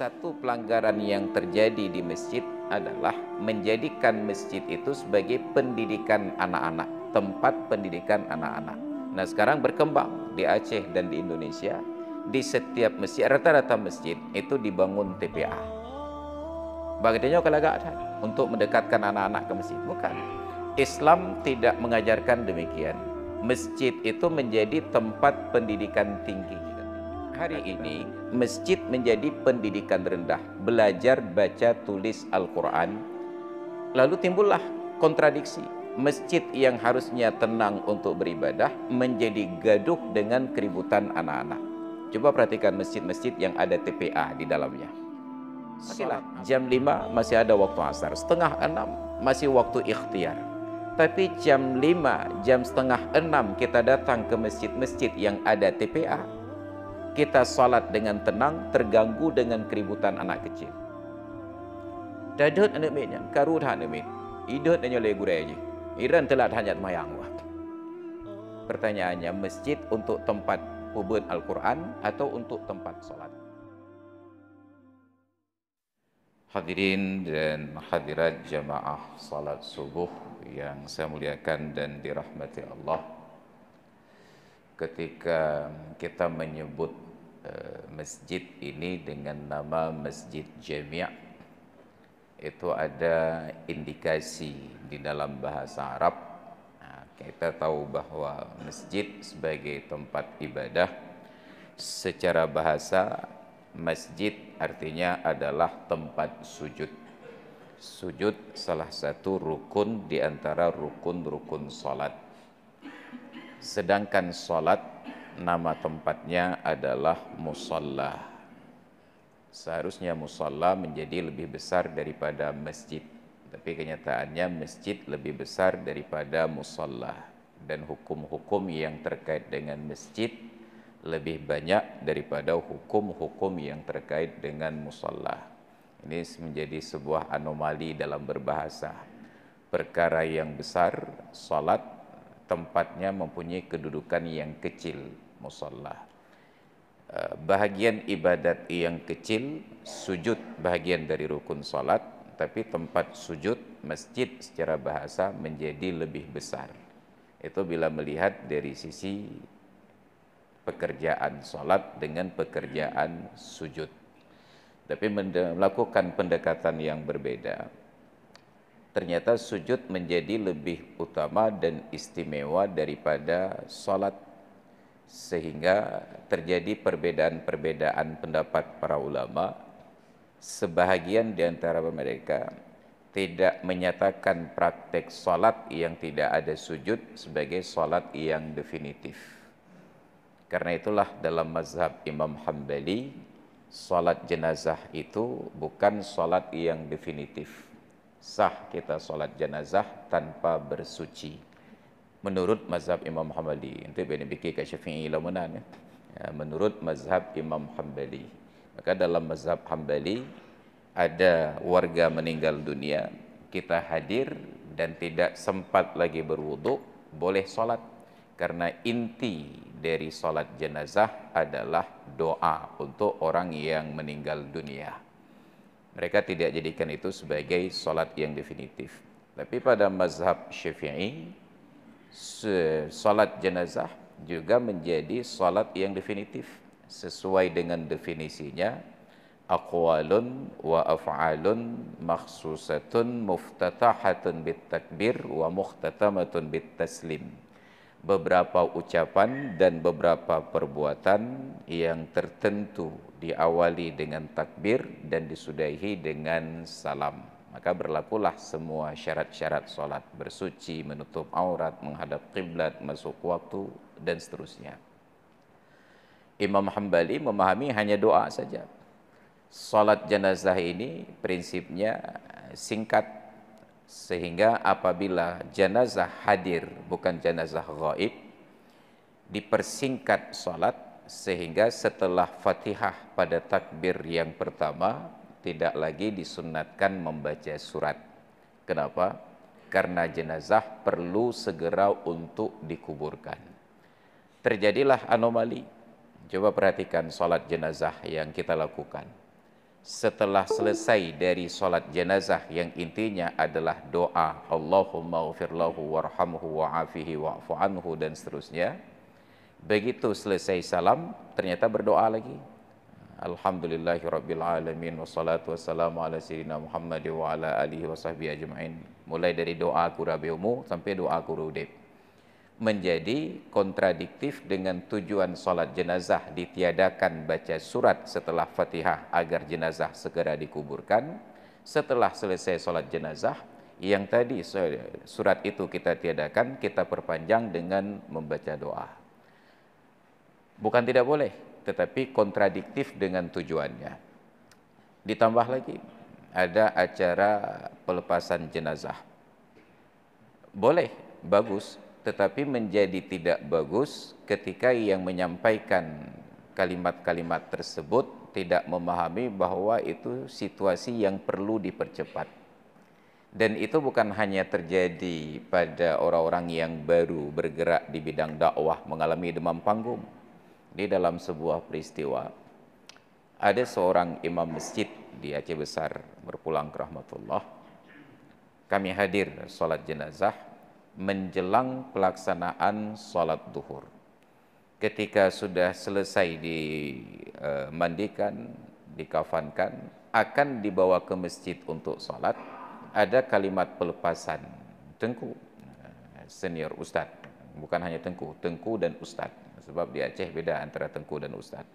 satu pelanggaran yang terjadi di masjid adalah menjadikan masjid itu sebagai pendidikan anak-anak, tempat pendidikan anak-anak. Nah, sekarang berkembang di Aceh dan di Indonesia, di setiap masjid, rata-rata masjid itu dibangun TPA. Bagainya kalau agak ada untuk mendekatkan anak-anak ke masjid, bukan. Islam tidak mengajarkan demikian. Masjid itu menjadi tempat pendidikan tinggi. Hari ini masjid menjadi pendidikan rendah, belajar baca tulis Al-Quran. Lalu timbullah kontradiksi. Masjid yang harusnya tenang untuk beribadah menjadi gaduh dengan keributan anak-anak. Coba perhatikan masjid-masjid yang ada TPA di dalamnya. Makilah, jam 5 masih ada waktu asar, setengah 6 masih waktu ikhtiar. Tapi jam 5, jam setengah 6 kita datang ke masjid-masjid yang ada TPA, kita salat dengan tenang, terganggu dengan keributan anak kecil. Dadut anak mitnya, karut anak mit, idut hanya legurai je. Iran telat hanya mayang. Pertanyaannya, masjid untuk tempat hubun Al-Quran atau untuk tempat salat? Hadirin dan hadirat jamaah salat subuh yang saya muliakan dan dirahmati Allah. Ketika kita menyebut masjid ini dengan nama Masjid Jami', itu ada indikasi di dalam bahasa Arab. Nah, kita tahu bahwa masjid sebagai tempat ibadah, secara bahasa masjid artinya adalah tempat sujud. Sujud salah satu rukun di antara rukun-rukun salat. Sedangkan salat nama tempatnya adalah musalla. Seharusnya musalla menjadi lebih besar daripada masjid, tapi kenyataannya masjid lebih besar daripada musalla, dan hukum-hukum yang terkait dengan masjid lebih banyak daripada hukum-hukum yang terkait dengan musalla. Ini menjadi sebuah anomali dalam berbahasa. Perkara yang besar, salat, tempatnya mempunyai kedudukan yang kecil, musalla. Bahagian ibadat yang kecil, sujud bahagian dari rukun salat, tapi tempat sujud, masjid secara bahasa menjadi lebih besar. Itu bila melihat dari sisi pekerjaan salat dengan pekerjaan sujud. Tapi melakukan pendekatan yang berbeda, ternyata sujud menjadi lebih utama dan istimewa daripada salat, sehingga terjadi perbedaan-perbedaan pendapat para ulama. Sebahagian di antara mereka tidak menyatakan praktek salat yang tidak ada sujud sebagai salat yang definitif. Karena itulah dalam mazhab Imam Hambali, salat jenazah itu bukan salat yang definitif. Sah kita salat jenazah tanpa bersuci. Menurut mazhab Imam Hambali, itu bini fikih ke Syafi'i lamunan ya. Menurut mazhab Imam Hambali, maka dalam mazhab Hambali ada warga meninggal dunia, kita hadir dan tidak sempat lagi berwudu, boleh salat. Karena inti dari salat jenazah adalah doa untuk orang yang meninggal dunia. Mereka tidak jadikan itu sebagai salat yang definitif. Tapi pada mazhab Syafi'i, salat jenazah juga menjadi salat yang definitif sesuai dengan definisinya, aqwalun wa af'alun makhsusatun muftatahatun bit takbir wa mukhtatamatun bit taslim. Beberapa ucapan dan beberapa perbuatan yang tertentu diawali dengan takbir dan disudahi dengan salam. Maka berlakulah semua syarat-syarat salat, bersuci, menutup aurat, menghadap kiblat, masuk waktu, dan seterusnya. Imam Hambali memahami hanya doa saja. Salat jenazah ini prinsipnya singkat, sehingga apabila jenazah hadir, bukan jenazah gaib, dipersingkat salat, sehingga setelah Fatihah pada takbir yang pertama tidak lagi disunatkan membaca surat. Kenapa? Karena jenazah perlu segera untuk dikuburkan. Terjadilah anomali. Coba perhatikan salat jenazah yang kita lakukan. setelah selesai dari solat jenazah yang intinya adalah doa Allahumma ghfir lahu warhamhu wa'afihi wa'fu anhu dan seterusnya, begitu selesai salam ternyata berdoa lagi. Alhamdulillahirabbil alamin wassalatu wassalamu ala sayyidina Muhammad wa ala alihi wasahbihi ajmain. Mulai dari doa kurabiumu sampai doa kurudib. Menjadi kontradiktif dengan tujuan solat jenazah ditiadakan baca surat setelah Fatihah agar jenazah segera dikuburkan. Setelah selesai solat jenazah, yang tadi surat itu kita tiadakan, kita perpanjang dengan membaca doa. Bukan tidak boleh, tetapi kontradiktif dengan tujuannya. Ditambah lagi, ada acara pelepasan jenazah. Boleh, bagus, tetapi menjadi tidak bagus ketika yang menyampaikan kalimat-kalimat tersebut tidak memahami bahwa itu situasi yang perlu dipercepat. Dan itu bukan hanya terjadi pada orang-orang yang baru bergerak di bidang dakwah mengalami demam panggung. Di dalam sebuah peristiwa, ada seorang imam masjid di Aceh Besar berpulang ke rahmatullah. Kami hadir sholat jenazah menjelang pelaksanaan sholat duhur. Ketika sudah selesai dimandikan, dikafankan, akan dibawa ke masjid untuk sholat, ada kalimat pelepasan Tengku, senior ustadz, bukan hanya Tengku dan ustadz, sebab di Aceh beda antara Tengku dan ustadz.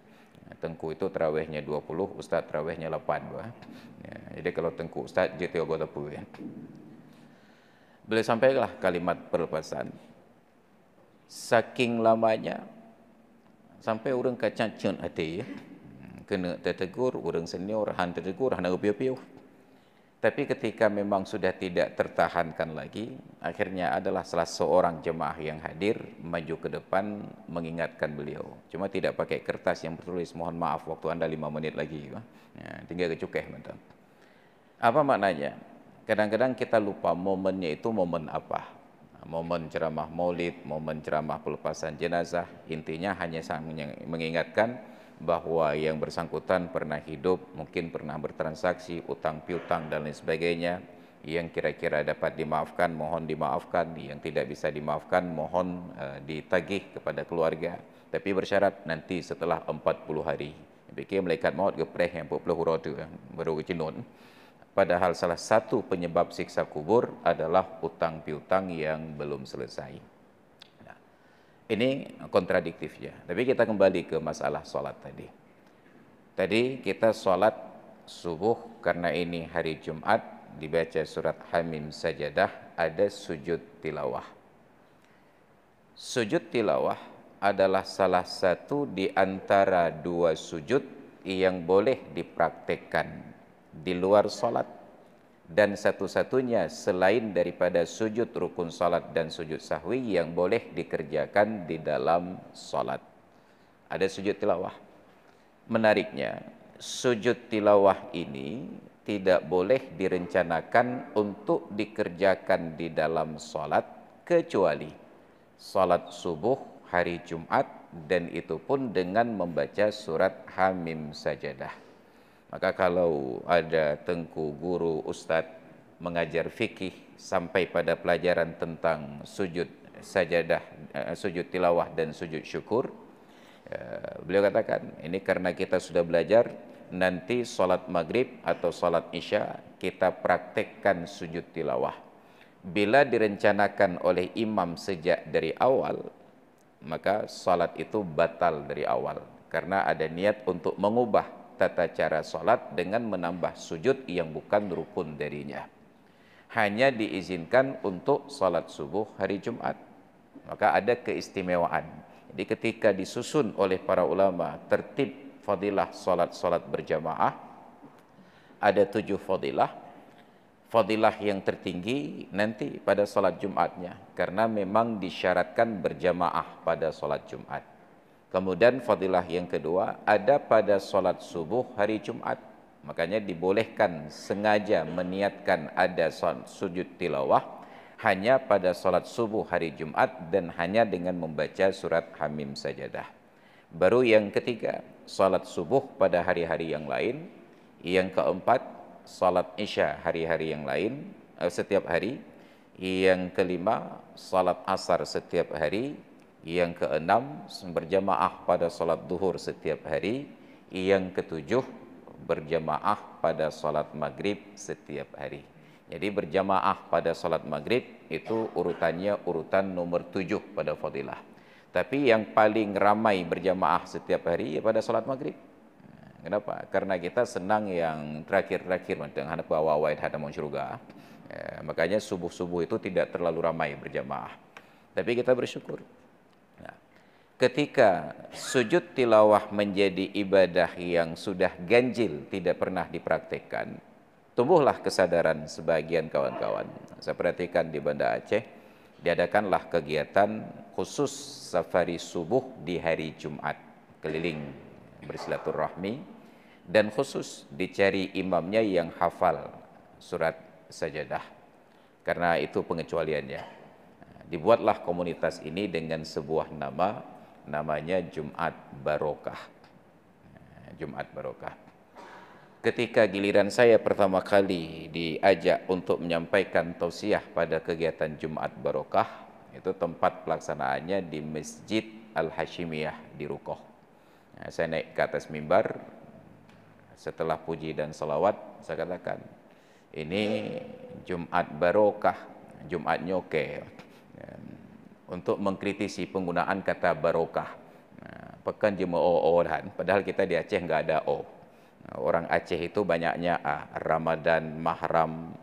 Tengku itu terawihnya 20, ustadz terawihnya 8. Ya, jadi kalau Tengku ustadz, JTO Gotapu ya. Beliau sampaikanlah kalimat pelepasan. Saking lamanya sampai orang kacacun hati ya. Kena tertegur, orang senior, han tertegur, han piu-piu. Tapi ketika memang sudah tidak tertahankan lagi, akhirnya adalah salah seorang jemaah yang hadir maju ke depan mengingatkan beliau. Cuma tidak pakai kertas yang bertulis mohon maaf waktu Anda 5 menit lagi. Ya, tinggal kecukeh betul. Apa maknanya? Kadang-kadang kita lupa momennya itu momen apa. Momen ceramah maulid, momen ceramah pelepasan jenazah, intinya hanya mengingatkan bahwa yang bersangkutan pernah hidup, mungkin pernah bertransaksi, utang piutang dan lain sebagainya. Yang kira-kira dapat dimaafkan, mohon dimaafkan. Yang tidak bisa dimaafkan, mohon ditagih kepada keluarga. Tapi bersyarat nanti setelah 40 hari. Fikir malaikat maut gepreh yang 40 huruf itu baru kecinun. Padahal salah satu penyebab siksa kubur adalah utang piutang yang belum selesai. Nah, ini kontradiktifnya. Tapi kita kembali ke masalah sholat tadi. Tadi kita sholat subuh karena ini hari Jumat, dibaca surat Hamim Sajadah, ada sujud tilawah. Sujud tilawah adalah salah satu di antara dua sujud yang boleh dipraktekkan di luar salat, dan satu-satunya selain daripada sujud rukun salat dan sujud sahwi yang boleh dikerjakan di dalam salat. Ada sujud tilawah. Menariknya, sujud tilawah ini tidak boleh direncanakan untuk dikerjakan di dalam salat kecuali salat subuh hari Jumat, dan itu pun dengan membaca surat Hamim Sajadah. Maka kalau ada Tengku, guru, ustadz mengajar fikih sampai pada pelajaran tentang sujud sajadah, sujud tilawah dan sujud syukur, beliau katakan, ini karena kita sudah belajar, nanti sholat maghrib atau sholat isya kita praktekkan sujud tilawah. Bila direncanakan oleh imam sejak dari awal, maka sholat itu batal dari awal, karena ada niat untuk mengubah tata cara sholat dengan menambah sujud yang bukan rukun darinya. Hanya diizinkan untuk sholat subuh hari Jumat. Maka ada keistimewaan. Jadi ketika disusun oleh para ulama tertib fadilah sholat berjamaah, ada 7 fadilah. Fadilah yang tertinggi nanti pada sholat Jumatnya, karena memang disyaratkan berjamaah pada sholat Jumat. Kemudian fadilah yang kedua ada pada sholat subuh hari Jumat. Makanya dibolehkan sengaja meniatkan ada sujud tilawah hanya pada sholat subuh hari Jumat dan hanya dengan membaca surat Hamim Sajadah. Baru yang ketiga, sholat subuh pada hari-hari yang lain, Yang keempat, salat Isya hari-hari yang lain, setiap hari. Yang kelima, salat Asar setiap hari. Yang keenam, berjamaah pada salat Duhur setiap hari. Yang ketujuh, berjamaah pada salat Maghrib setiap hari. Jadi berjamaah pada salat Maghrib itu urutannya urutan nomor 7 pada fadilah. Tapi yang paling ramai berjamaah setiap hari pada salat Maghrib. Kenapa? Karena kita senang yang terakhir-terakhir macam hendak awal-awal ada mau syurga. Makanya subuh-subuh itu tidak terlalu ramai berjamaah. Tapi kita bersyukur. Nah, ketika sujud tilawah menjadi ibadah yang sudah ganjil, tidak pernah dipraktekkan, tumbuhlah kesadaran sebagian kawan-kawan. Saya perhatikan di Banda Aceh, diadakanlah kegiatan khusus safari subuh di hari Jumat, keliling bersilaturahmi, dan khusus dicari imamnya yang hafal surat sajadah, karena itu pengecualiannya. Dibuatlah komunitas ini dengan sebuah nama, namanya Jumat Barokah. Jumat Barokah. Ketika giliran saya pertama kali diajak untuk menyampaikan tausiah pada kegiatan Jumat Barokah, itu tempat pelaksanaannya di Masjid Al-Hashimiyah di Rukoh. Saya naik ke atas mimbar, setelah puji dan salawat, saya katakan, ini Jumat Barokah, Jumat nyoke, untuk mengkritisi penggunaan kata barokah. Pekan jema o dan padahal kita di Aceh nggak ada o. Orang Aceh itu banyaknya Ramadan, mahram.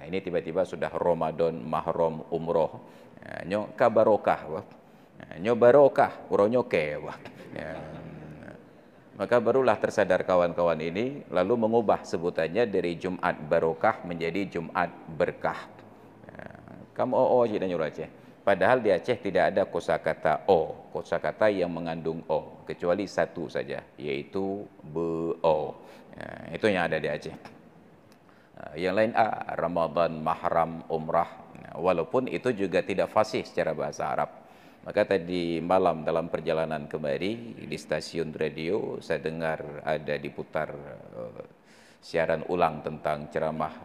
Ini tiba-tiba sudah Ramadan, mahram, umroh. Nyo ka barokah, nyo barokah, uro nyoke. Maka barulah tersadar kawan-kawan ini, lalu mengubah sebutannya dari Jumat Barokah menjadi Jumat Berkah. Kamu o je dan nyuruh Aceh. Padahal di Aceh tidak ada kosakata o, kosakata yang mengandung o, kecuali satu saja, yaitu be-o. Itu yang ada di Aceh. Yang lain Ramadan, mahram, umrah. Walaupun itu juga tidak fasih secara bahasa Arab. Maka tadi malam dalam perjalanan kemari di stasiun radio saya dengar ada diputar siaran ulang tentang ceramah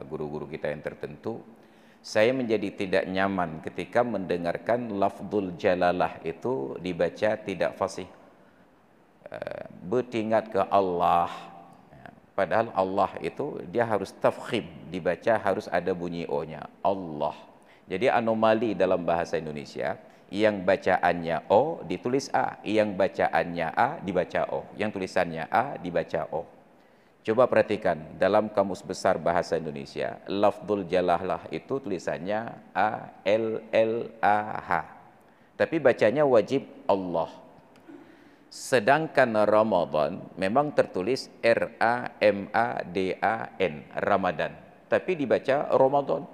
guru-guru kita yang tertentu. Saya menjadi tidak nyaman ketika mendengarkan lafzul jalalah itu dibaca tidak fasih. Bertingat ke Allah. Padahal Allah itu dia harus tafkhim, dibaca harus ada bunyi o-nya. Allah. Jadi anomali dalam bahasa Indonesia, yang bacaannya O ditulis A, yang bacaannya A dibaca O, yang tulisannya A dibaca O. Coba perhatikan dalam Kamus Besar Bahasa Indonesia, lafzul jalalah itu tulisannya A L L A H. Tapi bacanya wajib Allah. Sedangkan Ramadan memang tertulis R A M A D A N, Ramadan. Tapi dibaca Ramadan.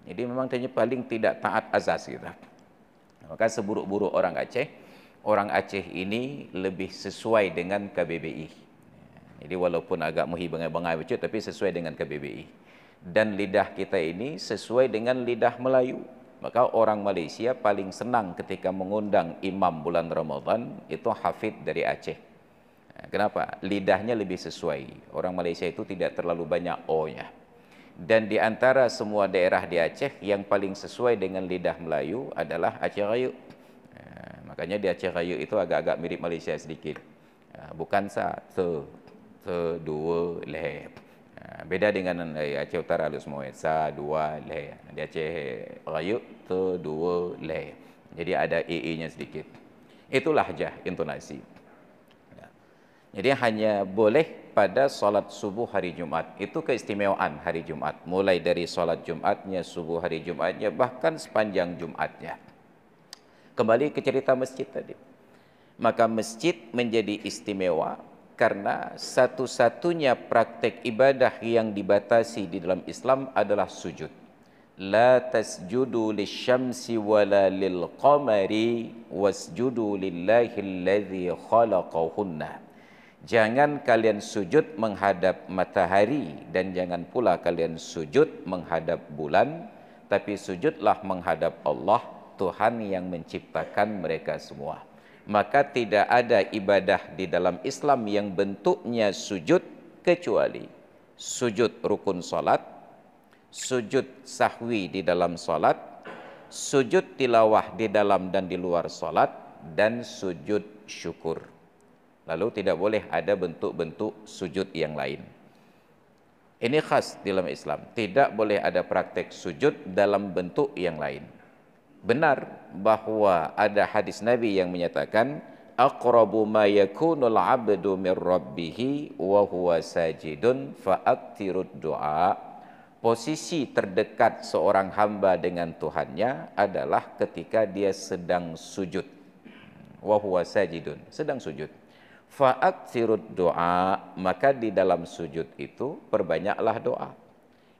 Jadi memang paling tidak taat azas kita. Maka seburuk-buruk orang Aceh ini lebih sesuai dengan KBBI. Jadi walaupun agak muhi bengai-bengai becut, tapi sesuai dengan KBBI. Dan lidah kita ini sesuai dengan lidah Melayu. Maka orang Malaysia paling senang ketika mengundang imam bulan Ramadan itu hafid dari Aceh. Kenapa? Lidahnya lebih sesuai. Orang Malaysia itu tidak terlalu banyak O-nya. Dan di antara semua daerah di Aceh yang paling sesuai dengan lidah Melayu adalah Aceh Raya. Makanya di Aceh Raya itu agak-agak mirip Malaysia sedikit. Bukan dua leh. Beda dengan Aceh Utara lu semua. Dua leh. Di Aceh Raya dua leh. Jadi ada nya sedikit. Itulah lahjah intonasi. Jadi hanya boleh pada solat subuh hari Jumat. Itu keistimewaan hari Jumat. Mulai dari solat Jumatnya, subuh hari Jumatnya, bahkan sepanjang Jumatnya. Kembali ke cerita masjid tadi. Maka masjid menjadi istimewa karena satu-satunya praktek ibadah yang dibatasi di dalam Islam adalah sujud. La tasjudu lisyamsi wala lilqamari wasjudu lillahi alladhi khalaqahunna. Jangan kalian sujud menghadap matahari dan jangan pula kalian sujud menghadap bulan, tapi sujudlah menghadap Allah, Tuhan yang menciptakan mereka semua. Maka tidak ada ibadah di dalam Islam yang bentuknya sujud kecuali sujud rukun salat, sujud sahwi di dalam salat, sujud tilawah di dalam dan di luar salat, dan sujud syukur. Lalu tidak boleh ada bentuk-bentuk sujud yang lain. Ini khas dalam Islam. Tidak boleh ada praktek sujud dalam bentuk yang lain. Benar bahwa ada hadis Nabi yang menyatakan aqrabu ma yakunul 'abdu min rabbih wa huwa sajidun fa'aktirud du'a. Posisi terdekat seorang hamba dengan Tuhannya adalah ketika dia sedang sujud. Wa huwa sajidun, sedang sujud. Fa'aktirud du'a, maka di dalam sujud itu perbanyaklah doa.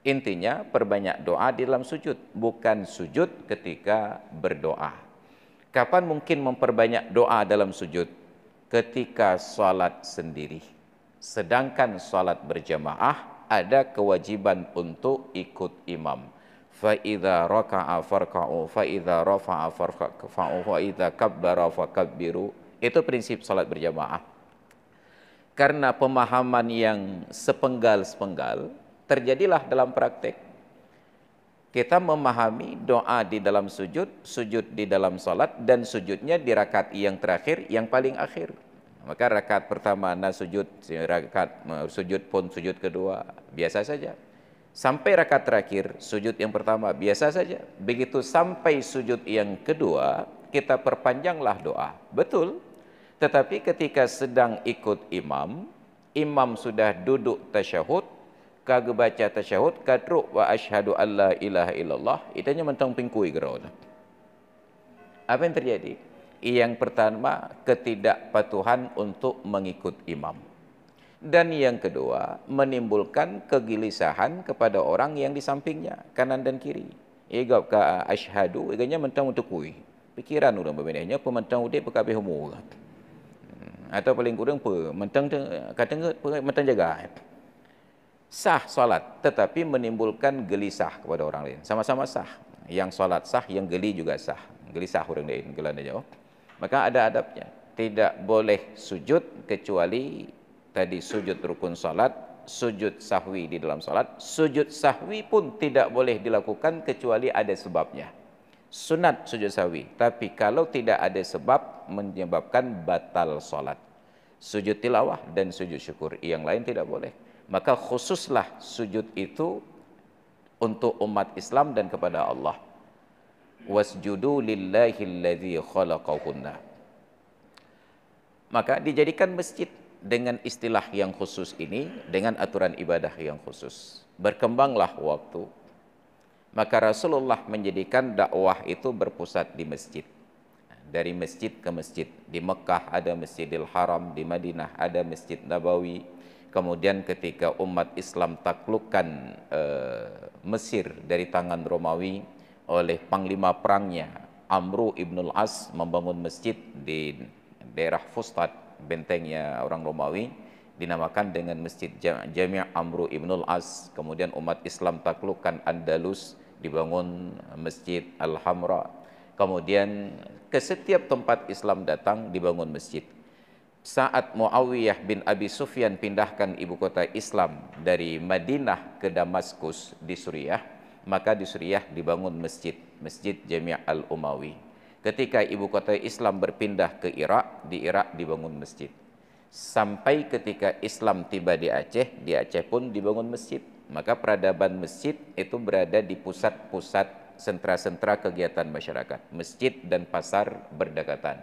Intinya perbanyak doa di dalam sujud, bukan sujud ketika berdoa. Kapan mungkin memperbanyak doa dalam sujud? Ketika salat sendiri. Sedangkan salat berjamaah ada kewajiban untuk ikut imam. Fa idza raka'a farka'u, fa idza rafa'a farfa'u, fa idza kabbara fakabbiru. Itu prinsip salat berjamaah. Karena pemahaman yang sepenggal-sepenggal, terjadilah dalam praktek. Kita memahami doa di dalam sujud, sujud di dalam salat, dan sujudnya di rakaat yang terakhir, yang paling akhir. Maka rakaat pertama sujud, rakaat sujud pun sujud kedua, biasa saja. Sampai rakaat terakhir, sujud yang pertama, biasa saja. Begitu sampai sujud yang kedua, kita perpanjanglah doa. Betul. Tetapi ketika sedang ikut imam, imam sudah duduk tasyahud, kagak baca tasyahud, kadruk wa asyhadu alla ilaha illallah, itanya mentang pingkui gerau. Apa yang terjadi? Yang pertama, ketidakpatuhan untuk mengikut imam. Dan yang kedua, menimbulkan kegelisahan kepada orang yang di sampingnya, kanan dan kiri. Igap ka asyhadu, iganya mentang untuk kui. Pikiran orang berbedanya, pementang udik pekabih umur. Atau paling kurang mentang kata mentang jaga. Sah salat, tetapi menimbulkan gelisah kepada orang lain. Sama-sama sah. Yang salat sah, yang geli juga sah. Gelisah orang lain, gelana jauh. Maka ada adabnya. Tidak boleh sujud kecuali tadi sujud rukun salat, sujud sahwi di dalam salat. Sujud sahwi pun tidak boleh dilakukan kecuali ada sebabnya. Sunat sujud sahwi, tapi kalau tidak ada sebab menyebabkan batal salat. Sujud tilawah dan sujud syukur, yang lain tidak boleh. Maka khususlah sujud itu untuk umat Islam dan kepada Allah. Wasjudu lillahi alladzi khalaqahunna. Maka dijadikan masjid dengan istilah yang khusus ini, dengan aturan ibadah yang khusus. Berkembanglah waktu. Maka Rasulullah menjadikan dakwah itu berpusat di masjid. Dari masjid ke masjid. Di Mekah ada Masjidil Haram, di Madinah ada Masjid Nabawi. Kemudian ketika umat Islam taklukkan Mesir dari tangan Romawi oleh panglima perangnya Amru ibnul As membangun masjid di daerah Fustat, bentengnya orang Romawi, dinamakan dengan Masjid Jami' Amru ibnul As. Kemudian umat Islam taklukkan Andalus, dibangun Masjid Al-Hamra. Kemudian ke setiap tempat Islam datang dibangun masjid. Saat Muawiyah bin Abi Sufyan pindahkan ibu kota Islam dari Madinah ke Damaskus di Suriah, maka di Suriah dibangun masjid, Masjid Jami' Al-Umawi. Ketika ibu kota Islam berpindah ke Irak, di Irak dibangun masjid. Sampai ketika Islam tiba di Aceh pun dibangun masjid. Maka peradaban masjid itu berada di pusat-pusat sentra-sentra kegiatan masyarakat. Masjid dan pasar berdekatan.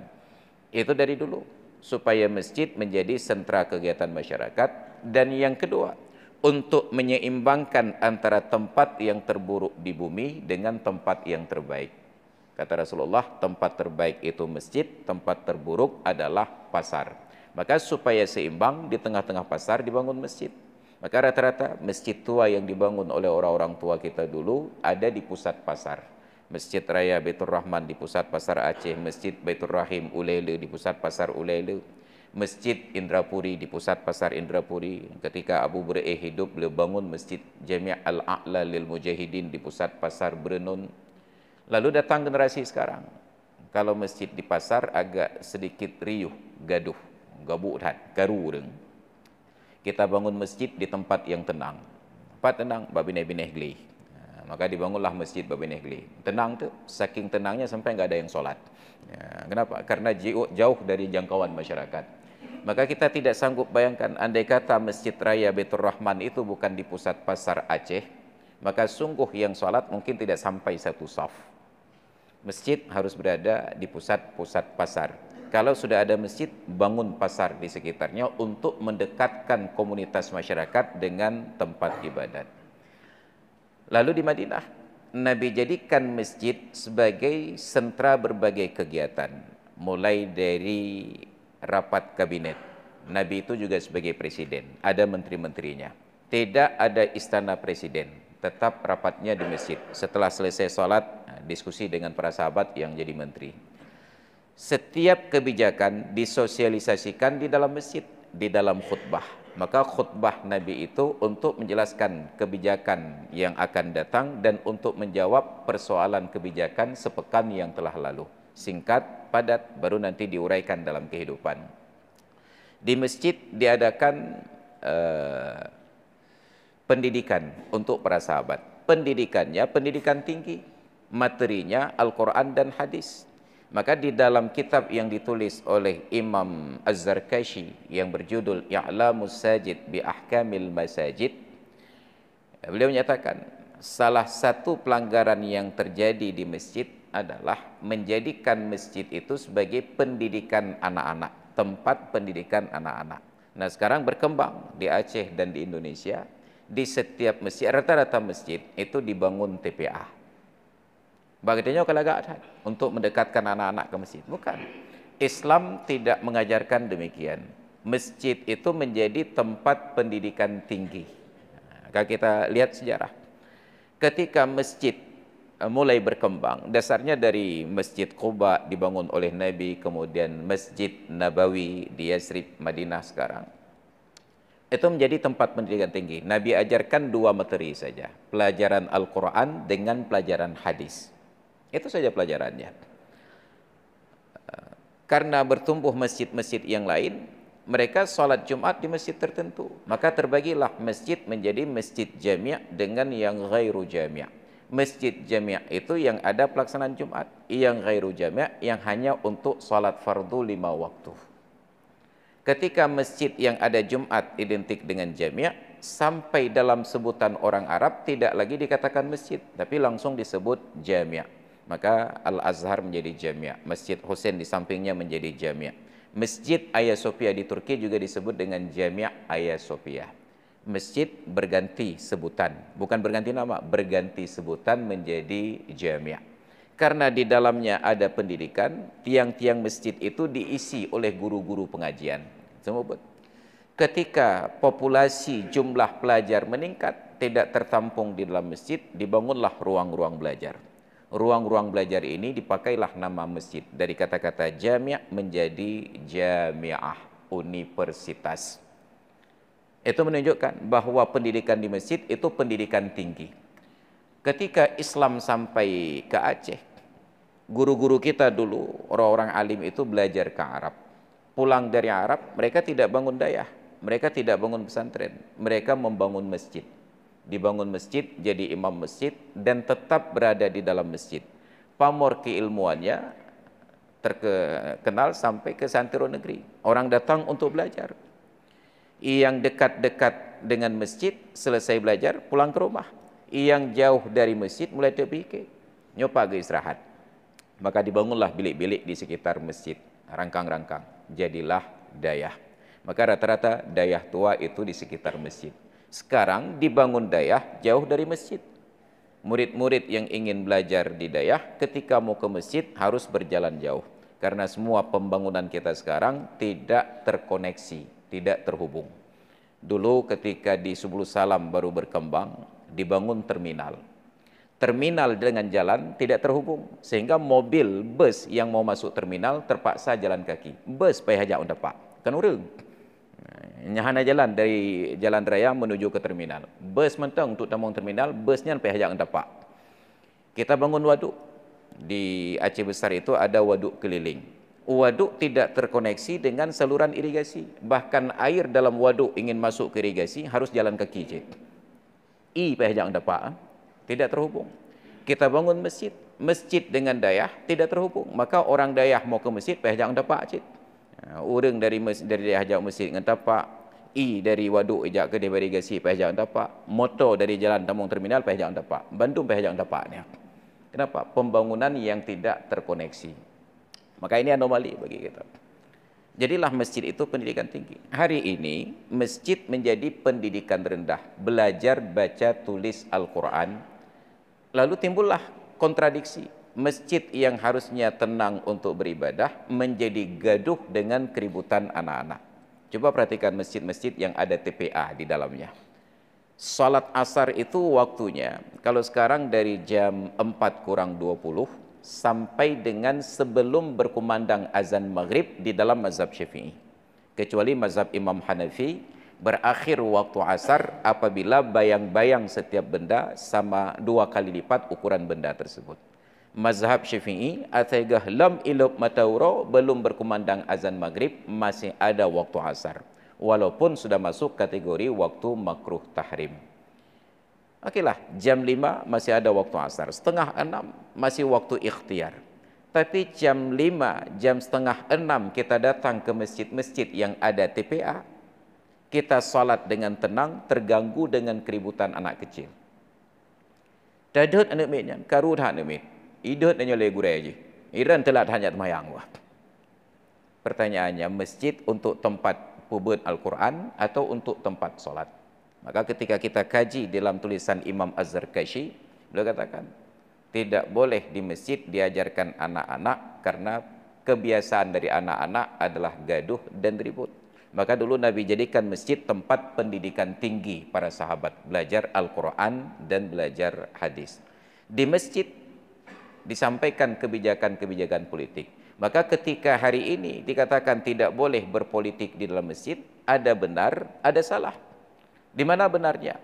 Itu dari dulu. Supaya masjid menjadi sentra kegiatan masyarakat. Dan yang kedua, untuk menyeimbangkan antara tempat yang terburuk di bumi dengan tempat yang terbaik. Kata Rasulullah, tempat terbaik itu masjid, tempat terburuk adalah pasar. Maka supaya seimbang, di tengah-tengah pasar dibangun masjid. Maka rata-rata masjid tua yang dibangun oleh orang-orang tua kita dulu ada di pusat pasar. Masjid Raya Baitur Rahman di pusat pasar Aceh, Masjid Baitur Rahim Ulele di pusat pasar Ulele, Masjid Indrapuri di pusat pasar Indrapuri. Ketika Abu Buraih hidup, beliau bangun Masjid Jami' Al-A'la lil Mujahidin di pusat pasar Berenun. Lalu datang generasi sekarang. Kalau masjid di pasar agak sedikit riuh, gaduh, gabuhan, garureng. Kita bangun masjid di tempat yang tenang. Tempat tenang, babineh-bineh geli. Maka dibangunlah masjid babineh geli. Tenang tu, saking tenangnya sampai nggak ada yang sholat. Kenapa? Karena jauh dari jangkauan masyarakat. Maka kita tidak sanggup bayangkan, andai kata Masjid Raya Baitur Rahman itu bukan di pusat pasar Aceh, maka sungguh yang sholat mungkin tidak sampai satu saf. Masjid harus berada di pusat-pusat pasar. Kalau sudah ada masjid, bangun pasar di sekitarnya untuk mendekatkan komunitas masyarakat dengan tempat ibadat. Lalu di Madinah, Nabi jadikan masjid sebagai sentra berbagai kegiatan. Mulai dari rapat kabinet. Nabi itu juga sebagai presiden. Ada menteri-menterinya. Tidak ada istana presiden. Tetap rapatnya di masjid. Setelah selesai sholat, diskusi dengan para sahabat yang jadi menteri. Setiap kebijakan disosialisasikan di dalam masjid, di dalam khutbah. Maka khutbah Nabi itu untuk menjelaskan kebijakan yang akan datang dan untuk menjawab persoalan kebijakan sepekan yang telah lalu. Singkat, padat, baru nanti diuraikan dalam kehidupan. Di masjid diadakan pendidikan untuk para sahabat. Pendidikannya pendidikan tinggi, materinya Al-Quran dan hadis. Maka di dalam kitab yang ditulis oleh Imam Az-Zarkashi yang berjudul I'lamus Sajid bi Ahkamil Masajid, beliau menyatakan salah satu pelanggaran yang terjadi di masjid adalah menjadikan masjid itu sebagai pendidikan anak-anak, tempat pendidikan anak-anak. Nah, sekarang berkembang di Aceh dan di Indonesia, di setiap masjid, rata-rata masjid itu dibangun TPA. Bagainya kalau agak ada untuk mendekatkan anak-anak ke masjid. Bukan. Islam tidak mengajarkan demikian. Masjid itu menjadi tempat pendidikan tinggi. Kalau kita lihat sejarah, ketika masjid mulai berkembang, dasarnya dari Masjid Quba dibangun oleh Nabi, kemudian Masjid Nabawi di Yathrib, Madinah sekarang. Itu menjadi tempat pendidikan tinggi. Nabi ajarkan dua materi saja, pelajaran Al-Quran dengan pelajaran hadis. Itu saja pelajarannya. Karena bertumbuh masjid-masjid yang lain, mereka sholat Jumat di masjid tertentu. Maka terbagilah masjid menjadi masjid jami' dengan yang ghairu jami'. Masjid jami' itu yang ada pelaksanaan Jumat. Yang ghairu jami' yang hanya untuk sholat fardu 5 waktu. Ketika masjid yang ada Jumat identik dengan jami', sampai dalam sebutan orang Arab tidak lagi dikatakan masjid, tapi langsung disebut jami'. Maka Al-Azhar menjadi jami', Masjid Husain di sampingnya menjadi jami'. Masjid Hagia Sophia di Turki juga disebut dengan Jami' Hagia Sophia. Masjid berganti sebutan, bukan berganti nama, berganti sebutan menjadi jami'. Karena di dalamnya ada pendidikan, tiang-tiang masjid itu diisi oleh guru-guru pengajian. Ketika populasi jumlah pelajar meningkat, tidak tertampung di dalam masjid, dibangunlah ruang-ruang belajar. Ruang-ruang belajar ini dipakailah nama masjid. Dari kata-kata jami' menjadi jami'ah, universitas. Itu menunjukkan bahwa pendidikan di masjid itu pendidikan tinggi. Ketika Islam sampai ke Aceh, guru-guru kita dulu, orang-orang alim itu belajar ke Arab. Pulang dari Arab, mereka tidak bangun dayah, mereka tidak bangun pesantren, mereka membangun masjid. Dibangun masjid, jadi imam masjid, dan tetap berada di dalam masjid. Pamor keilmuannya terkenal sampai ke santero negeri. Orang datang untuk belajar. Yang dekat-dekat dengan masjid, selesai belajar, pulang ke rumah. Yang jauh dari masjid, mulai terpikir, nyoba ke istirahat. Maka dibangunlah bilik-bilik di sekitar masjid. Rangkang-rangkang, jadilah dayah. Maka rata-rata dayah tua itu di sekitar masjid. Sekarang dibangun dayah jauh dari masjid. Murid-murid yang ingin belajar di dayah ketika mau ke masjid harus berjalan jauh. Karena semua pembangunan kita sekarang tidak terkoneksi, tidak terhubung. Dulu ketika di Subul Salam baru berkembang, dibangun terminal. Terminal dengan jalan tidak terhubung. Sehingga mobil, bus yang mau masuk terminal terpaksa jalan kaki. Bus payah hajak untuk pak. Kan urung. Nyahana jalan dari jalan raya menuju ke terminal. Bus mentang untuk tamang terminal, busnya sampai hajak dapat. Kita bangun waduk. Di Aceh Besar itu ada waduk keliling. waduk tidak terkoneksi dengan saluran irigasi. Bahkan air dalam waduk ingin masuk ke irigasi harus jalan kaki, cik. Pehjang dapat, tidak terhubung. Kita bangun masjid, masjid dengan dayah tidak terhubung. Maka orang dayah mau ke masjid, pehjang dapat, cik. Orang dari dayah jauh masjid dengan tapak, dari waduk ejak ke debari irigasi, pehjang dapat. Motor dari jalan Tambung Terminal, pehjang dapat. Bandung pehjang dapatnya. Kenapa? Pembangunan yang tidak terkoneksi. Maka ini anomali bagi kita. Jadilah masjid itu pendidikan tinggi. Hari ini masjid menjadi pendidikan rendah, belajar baca tulis Al-Quran. Lalu timbullah kontradiksi. Masjid yang harusnya tenang untuk beribadah menjadi gaduh dengan keributan anak-anak. Coba perhatikan masjid-masjid yang ada TPA di dalamnya. Salat asar itu waktunya, kalau sekarang dari jam 4 kurang 20 sampai dengan sebelum berkumandang azan maghrib di dalam mazhab Syafi'i. Kecuali mazhab Imam Hanafi, berakhir waktu asar apabila bayang-bayang setiap benda sama 2 kali lipat ukuran benda tersebut. Mazhab Syafi'i, ataigah lam ilub matauro, belum berkumandang azan maghrib, masih ada waktu asar. Walaupun sudah masuk kategori waktu makruh tahrim. Okeylah, jam 5 masih ada waktu asar, setengah 6 masih waktu ikhtiar. Tapi jam 5, jam setengah 6 kita datang ke masjid-masjid yang ada TPA, kita salat dengan tenang, terganggu dengan keributan anak kecil. Dadut anak mitnya, karut anak mit, idut hanya legurai je. Iran telat hanya mayang wah. Pertanyaannya, masjid untuk tempat pubut Al-Quran atau untuk tempat solat? Maka ketika kita kaji dalam tulisan Imam Az-Zarkashi, beliau katakan, tidak boleh di masjid diajarkan anak-anak karena kebiasaan dari anak-anak adalah gaduh dan ribut. Maka dulu Nabi jadikan masjid tempat pendidikan tinggi para sahabat, belajar Al-Quran dan belajar hadis. Di masjid disampaikan kebijakan-kebijakan politik. Maka ketika hari ini dikatakan tidak boleh berpolitik di dalam masjid, ada benar, ada salah. Di mana benarnya?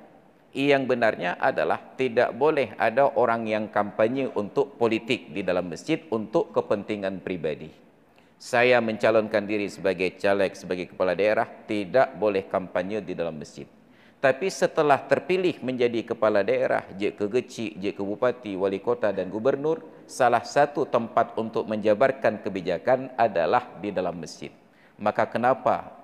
Yang benarnya adalah tidak boleh ada orang yang kampanye untuk politik di dalam masjid untuk kepentingan pribadi. Saya mencalonkan diri sebagai caleg, sebagai kepala daerah, tidak boleh kampanye di dalam masjid. Tapi setelah terpilih menjadi kepala daerah, je ke gecik, je ke bupati, wali kota dan gubernur, salah satu tempat untuk menjabarkan kebijakan adalah di dalam masjid. Maka kenapa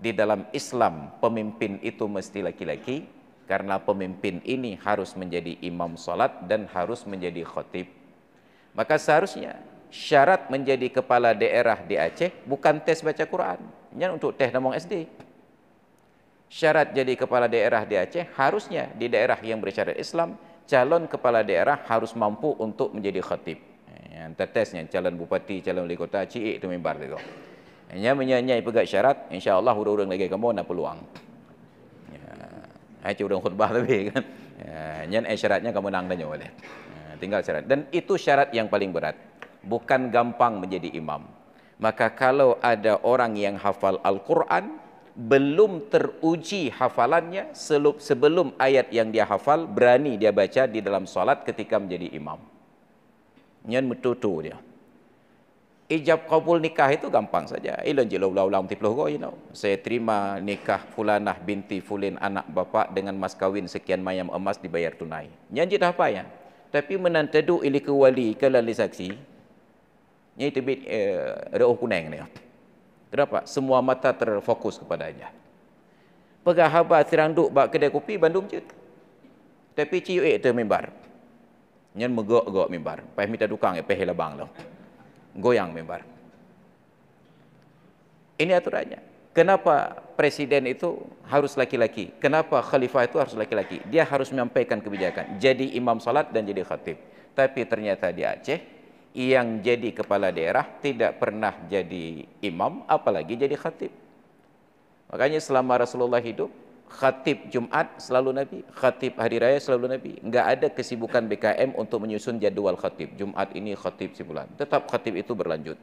di dalam Islam pemimpin itu mesti laki-laki? Karena pemimpin ini harus menjadi imam salat dan harus menjadi khatib. Maka seharusnya syarat menjadi kepala daerah di Aceh bukan tes baca Quran, hanya untuk tes namong SD. Syarat jadi kepala daerah di Aceh harusnya di daerah yang bersyarat Islam, calon kepala daerah harus mampu untuk menjadi khatib. Yang tesnya calon bupati, calon wali kota, ciik itu mimbar itu. Hanya menyanyai pegat syarat, insya-Allah urang-urang lagi kamu nak peluang. Ya, urang khutbah lebih kan. Ya, syaratnya kamu nang tanya boleh. Tinggal syarat. Dan itu syarat yang paling berat. Bukan gampang menjadi imam. Maka kalau ada orang yang hafal Al-Quran, belum teruji hafalannya sebelum ayat yang dia hafal berani dia baca di dalam solat ketika menjadi imam. Nyan metutu dia. Ijab kabul nikah itu gampang saja. Ilon je ulang-ulang tiploh go, saya terima nikah fulanah binti fulin anak bapak dengan mas kawin sekian mayam emas dibayar tunai. Nyan je dah apa ya? Tapi menantedu ili ke wali ke lali saksi. Nya itu bit reuh kuneng ni. Kenapa? Semua mata terfokus kepadanya. Pegah haba tiranduk bak kedai kopi Bandung je. Tapi ciu itu mimbar. Nyan megok-gok mimbar. Pai minta dukang peh labang lo. Goyang mimbar. Ini aturannya. Kenapa presiden itu harus laki-laki? Kenapa khalifah itu harus laki-laki? Dia harus menyampaikan kebijakan. Jadi imam salat dan jadi khatib. Tapi ternyata di Aceh yang jadi kepala daerah tidak pernah jadi imam, apalagi jadi khatib. Makanya selama Rasulullah hidup, khatib Jumat selalu Nabi, khatib hari raya selalu Nabi. Enggak ada kesibukan BKM untuk menyusun jadwal khatib. Jumat ini khatib si bulan. Tetap khatib itu berlanjut.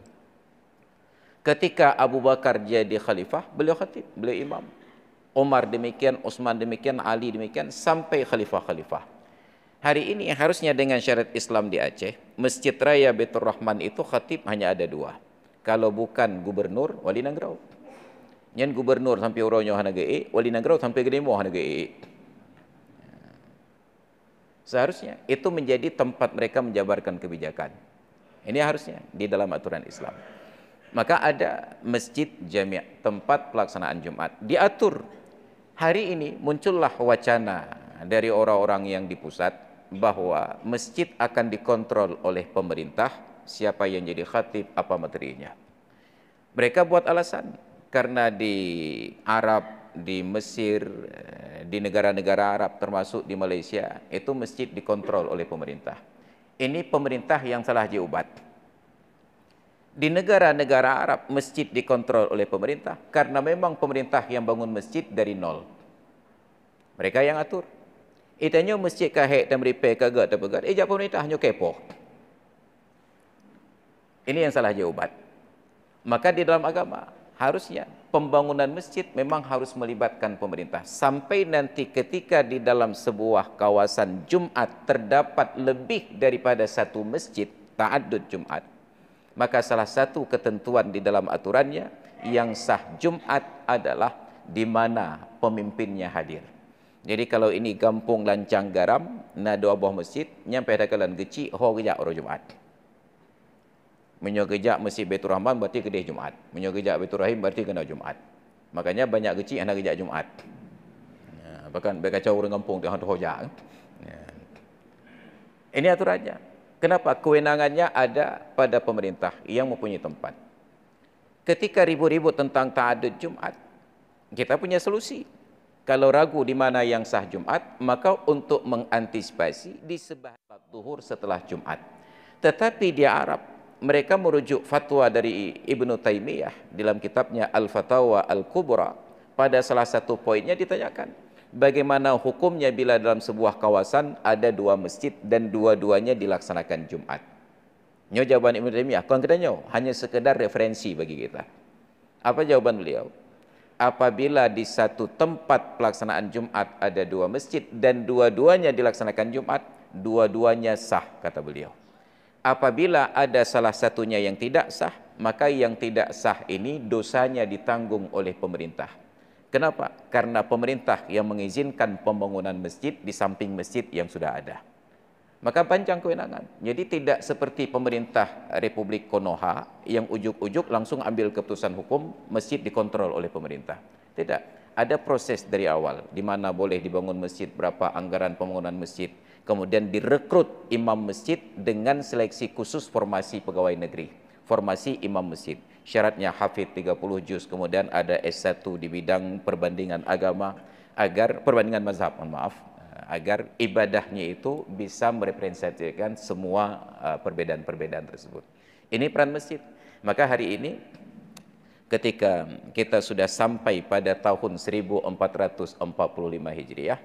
Ketika Abu Bakar jadi khalifah, beliau khatib, beliau imam. Umar demikian, Utsman demikian, Ali demikian, sampai khalifah-khalifah. Hari ini harusnya dengan syariat Islam di Aceh, Masjid Raya Baitur Rahman itu khatib hanya ada 2. Kalau bukan gubernur, wali Nangrau. Nyen gubernur sampai uronyo hana ge, wali Nangrau sampai gedemo hana ge. Seharusnya itu menjadi tempat mereka menjabarkan kebijakan. Ini harusnya di dalam aturan Islam. Maka ada masjid jami', tempat pelaksanaan Jumat. Diatur. Hari ini muncullah wacana dari orang-orang yang di pusat bahwa masjid akan dikontrol oleh pemerintah, siapa yang jadi khatib, apa materinya. Mereka buat alasan karena di Arab, di Mesir, di negara-negara Arab termasuk di Malaysia, itu masjid dikontrol oleh pemerintah. Ini pemerintah yang salah diubat. Di negara-negara Arab, masjid dikontrol oleh pemerintah karena memang pemerintah yang bangun masjid dari nol. Mereka yang atur. Itanya masjid kahek dan repair kagak terpegat. Jak pemerintah hanya kepo. Ini yang salah diubat. Maka di dalam agama, harusnya pembangunan masjid memang harus melibatkan pemerintah. Sampai nanti ketika di dalam sebuah kawasan Jumat terdapat lebih daripada satu masjid, ta'addud Jumat, maka salah satu ketentuan di dalam aturannya yang sah Jumat adalah di mana pemimpinnya hadir. Jadi kalau ini kampung Lancang Garam, na dua buah masjid, nyampe dakalan geci, ho gejak orang Jumat. Menyo gejak Masjid Baitur Rahman berarti kedih Jumat. Menyo gejak Baitur Rahim berarti kena Jumat. Makanya banyak geci anak gejak Jumat. Bahkan berkacau orang kampung dia hantu hojak. Ini aturannya. Kenapa? Kewenangannya ada pada pemerintah yang mempunyai tempat. Ketika ribut-ribut tentang ta'addud Jumat, kita punya solusi. Kalau ragu di mana yang sah Jumat, maka untuk mengantisipasi di sebelah zuhur setelah Jumat. Tetapi di Arab, mereka merujuk fatwa dari Ibnu Taimiyah dalam kitabnya Al-Fatawa Al-Kubra. Pada salah satu poinnya ditanyakan, bagaimana hukumnya bila dalam sebuah kawasan ada dua masjid dan dua-duanya dilaksanakan Jumat? Nyo jawaban Ibnu Taimiyah, kurang kedanya hanya sekedar referensi bagi kita. Apa jawaban beliau? Apabila di satu tempat pelaksanaan Jumat ada dua masjid dan dua-duanya dilaksanakan Jumat, dua-duanya sah, kata beliau. Apabila ada salah satunya yang tidak sah, maka yang tidak sah ini dosanya ditanggung oleh pemerintah. Kenapa? Karena pemerintah yang mengizinkan pembangunan masjid di samping masjid yang sudah ada. Maka panjang kewenangan. Jadi tidak seperti pemerintah Republik Konoha yang ujuk-ujuk langsung ambil keputusan hukum, masjid dikontrol oleh pemerintah. Tidak. Ada proses dari awal, di mana boleh dibangun masjid, berapa anggaran pembangunan masjid. Kemudian direkrut imam masjid dengan seleksi khusus formasi pegawai negeri. Formasi imam masjid. Syaratnya hafidh 30 juz, kemudian ada S1 di bidang perbandingan agama, agar perbandingan mazhab, agar ibadahnya itu bisa merepresentasikan semua perbedaan-perbedaan tersebut. Ini peran masjid. Maka hari ini ketika kita sudah sampai pada tahun 1445 Hijriah,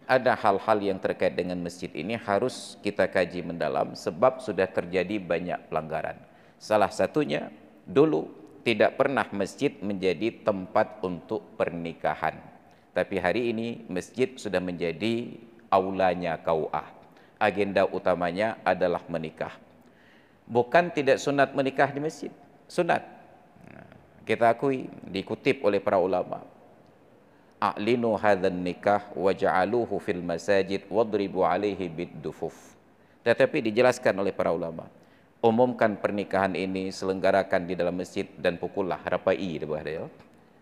ada hal-hal yang terkait dengan masjid ini harus kita kaji mendalam sebab sudah terjadi banyak pelanggaran. Salah satunya, dulu tidak pernah masjid menjadi tempat untuk pernikahan. Tapi hari ini masjid sudah menjadi aulanya KUA. Agenda utamanya adalah menikah. Bukan tidak sunat menikah di masjid, sunat. Kita akui, dikutip oleh para ulama. A'linu hadzal nikah waj'aluhu fil masajid wadribu alaihi biddufuf. Tetapi dijelaskan oleh para ulama, umumkan pernikahan ini selenggarakan di dalam masjid dan pukullah rapai di bawah dia.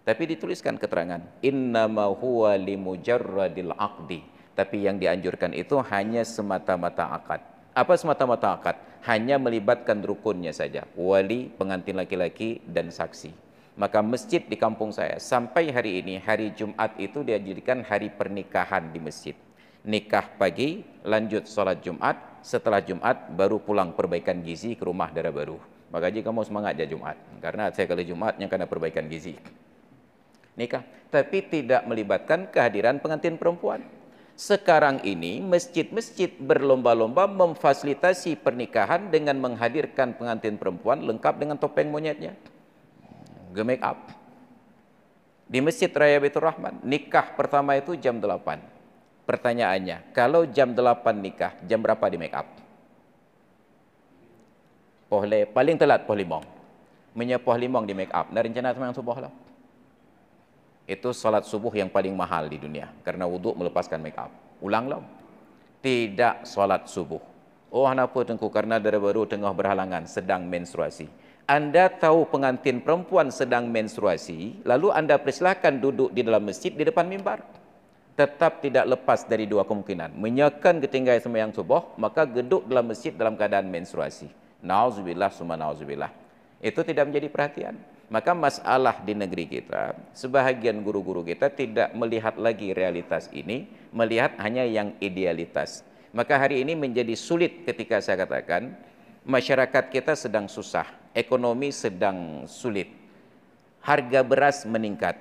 Tapi dituliskan keterangan, innama huwa limujarradil aqdi. Tapi yang dianjurkan itu hanya semata-mata akad. Apa semata-mata akad? Hanya melibatkan rukunnya saja, wali, pengantin laki-laki dan saksi. Maka masjid di kampung saya sampai hari ini, hari Jumat itu dijadikan hari pernikahan di masjid. Nikah pagi, lanjut sholat Jumat, setelah Jumat baru pulang perbaikan gizi ke rumah darah baru. Maka jika kamu semangat aja Jumat, karena saya kali Jumat yang kena perbaikan gizi. Nikah, tapi tidak melibatkan kehadiran pengantin perempuan. Sekarang ini masjid-masjid berlomba-lomba memfasilitasi pernikahan dengan menghadirkan pengantin perempuan lengkap dengan topeng monyetnya, make up. Di Masjid Raya Baitur Rahman, nikah pertama itu jam 8. Pertanyaannya, kalau jam 8 nikah, jam berapa di make up? Paling telat pukul 5. menyepuh limang di make up. Nah, rencana sembahyang subuh lah. Itu salat subuh yang paling mahal di dunia karena wuduk melepaskan make up. Ulanglah. Tidak salat subuh. Oh, kenapa tengku? Karena dari baru tengah berhalangan sedang menstruasi. Anda tahu pengantin perempuan sedang menstruasi, lalu Anda persilahkan duduk di dalam masjid di depan mimbar. Tetap tidak lepas dari dua kemungkinan. Menyekan ketinggalan sembahyang subuh, maka duduk dalam masjid dalam keadaan menstruasi. Nauzubillah summa nauzubillah. Itu tidak menjadi perhatian. Maka masalah di negeri kita, sebahagian guru-guru kita tidak melihat lagi realitas ini, melihat hanya yang idealitas. Maka hari ini menjadi sulit ketika saya katakan, masyarakat kita sedang susah, ekonomi sedang sulit, harga beras meningkat.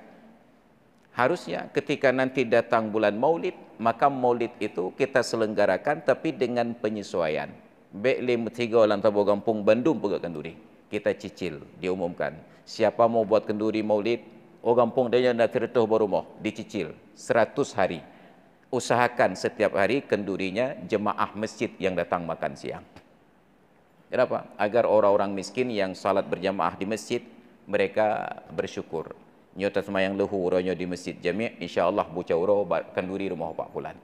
Harusnya ketika nanti datang bulan Maulid, maka Maulid itu kita selenggarakan tapi dengan penyesuaian. Baik 3 orang tabu kampung Bandung pegak kenduri. Kita cicil, diumumkan. Siapa mau buat kenduri Maulid, orang kampung dia nak kereta berumah, dicicil 100 hari. Usahakan setiap hari kendurinya jemaah masjid yang datang makan siang. Kenapa? Agar orang-orang miskin yang salat berjamaah di masjid, mereka bersyukur. Nyota semayang lehu orangnya di masjid jami', insya-Allah buca uro kenduri rumah Pak Fulan.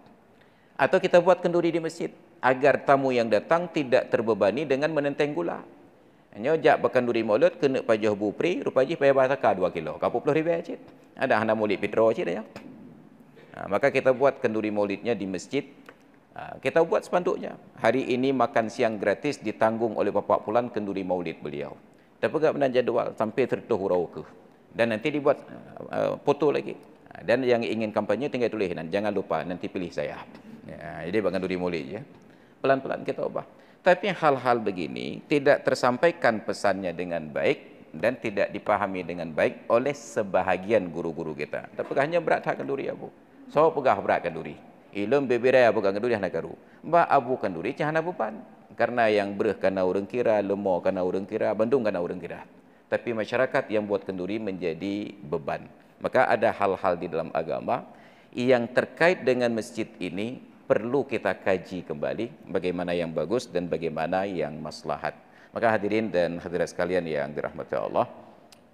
Atau kita buat kenduri di masjid agar tamu yang datang tidak terbebani dengan menenteng gula. Hanya jak berkenduri maulid kena pajah bupri, rupanya payah bataka 2 kilo. Kapuk puluh ribu aja. Ada hana maulid pitro aja dah ya. Maka kita buat kenduri maulidnya di masjid. Kita buat spanduknya. Hari ini makan siang gratis ditanggung oleh Bapak Fulan kenduri maulid beliau. Tapi tak pernah jadual sampai tertuh hurau ke. Dan nanti dibuat foto lagi. Dan yang ingin kampanye tinggal tulis, dan jangan lupa nanti pilih saya. Ya, jadi bahkan kenduri maulid ya. Pelan-pelan kita ubah. Tapi hal-hal begini tidak tersampaikan pesannya dengan baik dan tidak dipahami dengan baik oleh sebahagian guru-guru kita. Tapi hanya berat hak kenduri abu. So pegah berat kenduri. Ilmu beberapa abu kenduri hana karu. Ba abu kenduri cahana bupan. Karena yang bereh kana orang kira, lemah kana orang kira, Bandung kana orang kira. Tapi masyarakat yang buat kenduri menjadi beban. Maka ada hal-hal di dalam agama yang terkait dengan masjid ini perlu kita kaji kembali bagaimana yang bagus dan bagaimana yang maslahat. Maka hadirin dan hadirat sekalian yang dirahmati Allah,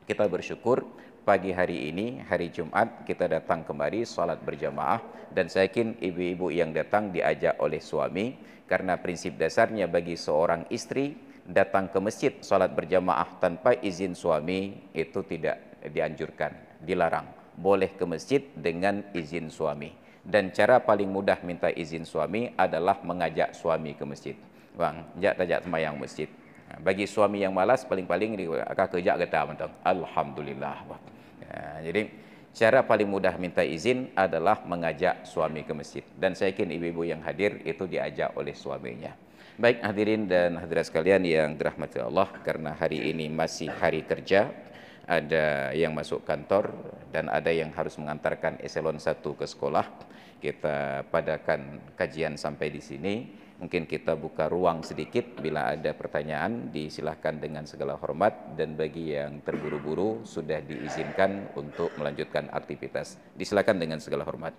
kita bersyukur pagi hari ini, hari Jumat, kita datang kemari salat berjamaah dan saya yakin ibu-ibu yang datang diajak oleh suami karena prinsip dasarnya bagi seorang istri datang ke masjid salat berjamaah tanpa izin suami itu tidak dianjurkan, dilarang. Boleh ke masjid dengan izin suami. Dan cara paling mudah minta izin suami adalah mengajak suami ke masjid. Bang, jak semayang masjid. Bagi suami yang malas, paling-paling akan kerja kata mentang. Alhamdulillah. Jadi, cara paling mudah minta izin adalah mengajak suami ke masjid. Dan saya yakin ibu-ibu yang hadir itu diajak oleh suaminya. Baik hadirin dan hadirat sekalian yang dirahmati Allah, karena hari ini masih hari kerja, ada yang masuk kantor dan ada yang harus mengantarkan eselon 1 ke sekolah. Kita padakan kajian sampai di sini. Mungkin kita buka ruang sedikit, bila ada pertanyaan disilahkan dengan segala hormat, dan bagi yang terburu-buru sudah diizinkan untuk melanjutkan aktivitas. Disilakan dengan segala hormat.